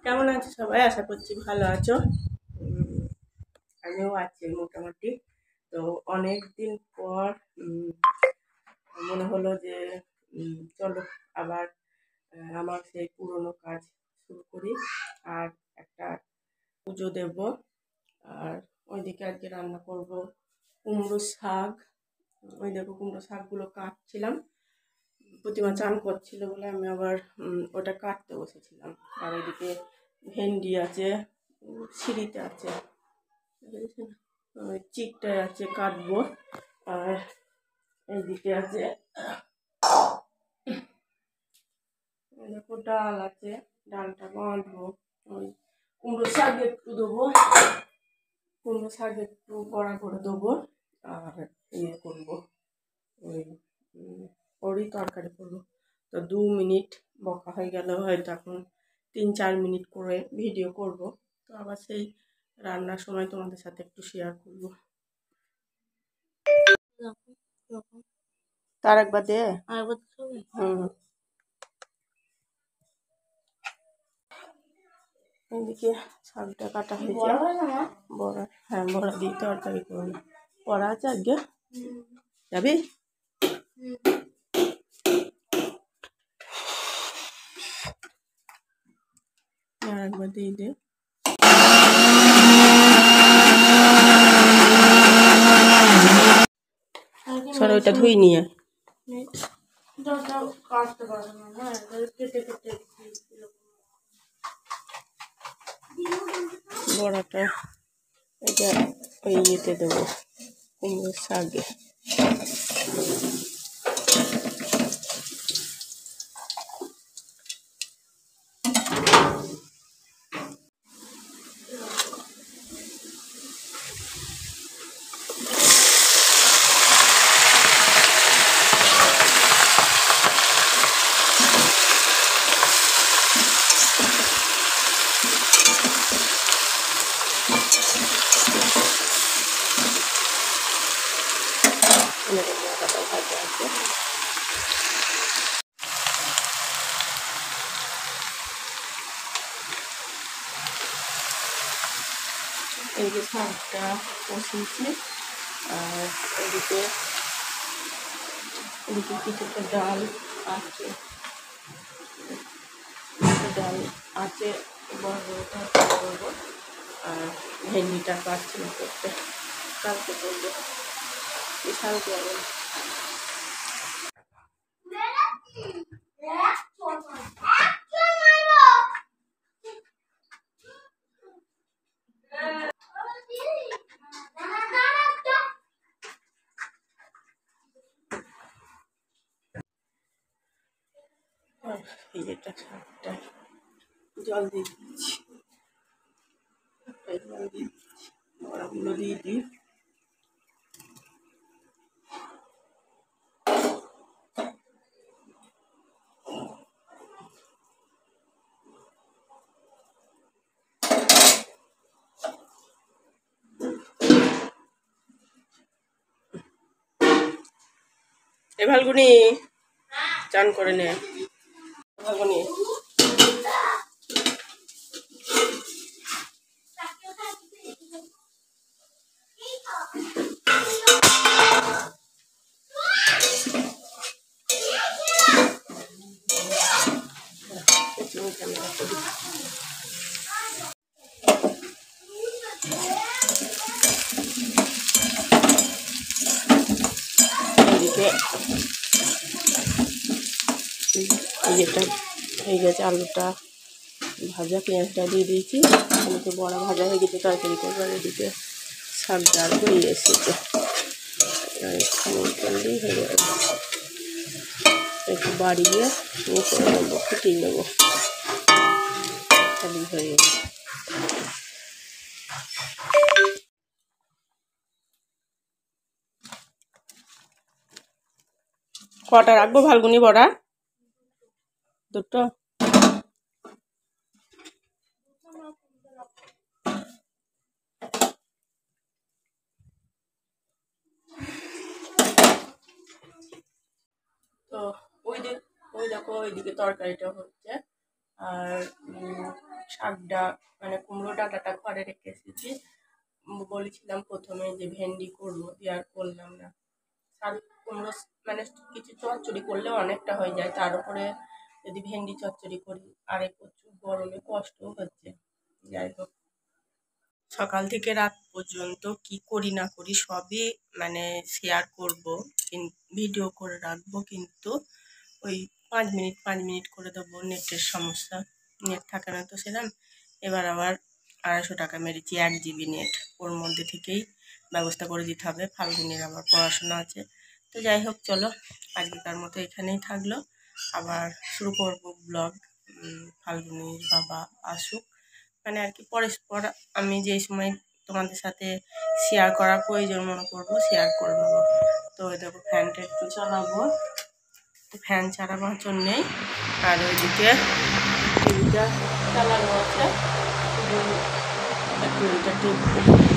কেমন আছো সবাই? আশা করছি ভালো আছো। আমিও আছি মোটামুটি। তো অনেক দিন পর মনে হলো যে চলো আবার আমার সেই পুরনো কাজ শুরু করি। আর একটা পুজো দেব। আর ওইদিকে আজকে রান্না করব কুমড়ো শাক। ওই দেখো কুমড়ো শাকগুলো কাটছিলাম। প্রতিমা চান করছিল বলে আমি আবার ওটা কাটতে বসেছিলাম। আর ওইদিকে ভেন্ডি আছে, সিঁড়িতে আছে, চিকটায় আছে, কাটবো। আর এইদিকে আছে দেখো ডাল আছে, ডালটা বাঁধবো। ওই কুমড়ো শাক একটু দেবো, কুমড়ো শাক একটু বড়া করে দেবো। আর ইয়ে করবো, ওই ওরই তরকারি করবো। তো 2 মিনিট বকা হয়ে গেল, হয়তো এখন 3-4 মিনিট করে ভিডিও করব। তো আবার সেই রান্নার সময় তোমাদের সাথে একটু শেয়ার করবো। তার একবার দে, এদিকে শাকটা কাটা হয়েছে। বড়া, হ্যাঁ বড়া দিয়ে তরকারি করবো। বড়া আছে আজকে, যাবি? আর একবার দিয়ে দে। সর ওইটা ধুই নিয়ে বড়াটা এটা ওই ইয়েতে দেবো, কুমড়োর শাকে। ভাজা আছে, এই যে শাকটা কষিয়েছি। আর এদিকে কিছুটা ডাল আছে, ডাল আছে, বড়টা করবো। আর ভেন্ডিটা কাটছি না করতে, কালকে করবো। বিশাল গরম। এই যেটা শাকটা জল দিয়ে দিচ্ছি, জল দিয়ে দিচ্ছি, বড়াগুলো দিয়ে দিই। এ ফাল্গুনি চান করে নে, ফাল্গুনি এদিকে যেটা হয়ে গেছে, আলুটা ভাজা, পেঁয়াজটা দিয়ে দিয়েছি। এদিকে বড়া ভাজা হয়ে গেছে, তরকারি করবো। আর এদিকে শাকটা হয়ে এসেছে, করলেই হয়ে যাবে। একটু বাড়িয়ে করে নেবো, ফুটিয়ে নেবো, তাহলেই হয়ে যাবে। কটা রাখবো ফাল্গুনি বড়া? দুটো। তো ওই দেখো ওইদিকে তরকারিটা হচ্ছে। আর শাকটা মানে কুমড়ো ডাঁটাটা ঘরে রেখে এসেছি। বলেছিলাম প্রথমে যে ভেন্ডি করবো, দিয়ে আর করলাম না। শাক কুমড়ো মানে কিছু চচ্চড়ি করলে অনেকটা হয়ে যায়, তার উপরে যদি ভেন্ডি চচ্চড়ি করি আর এই প্রচুর গরমে কষ্টও হচ্ছে। যাই হোক, সকাল থেকে রাত পর্যন্ত কি করি না করি সবই মানে শেয়ার করব, ভিডিও করে রাখবো, কিন্তু ওই 5 মিনিট করে দেবো। নেটের সমস্যা, নেট থাকে না তো সেরকম। এবার আবার 250 টাকা মেরেছি 1 GB নেট, ওর মধ্যে থেকেই ব্যবস্থা করে দিতে হবে, ফাল্গুনির আবার পড়াশোনা আছে। তো যাই হোক, চলো আজকেকার মতো এখানেই থাকলো, আবার শুরু করবো ব্লগ। ফাল্গুনির বাবা আসুক, মানে আর কি পরস্পর আমি যেই সময় তোমাদের সাথে শেয়ার করার প্রয়োজন মনে করবো শেয়ার করে নেবো। তো দেখো ফ্যানটা একটু চালাবো, ফ্যান চালানোর জন্যেই। আর ওইদিকে টিভিটা চালানো আছে, একটু এটা টিভি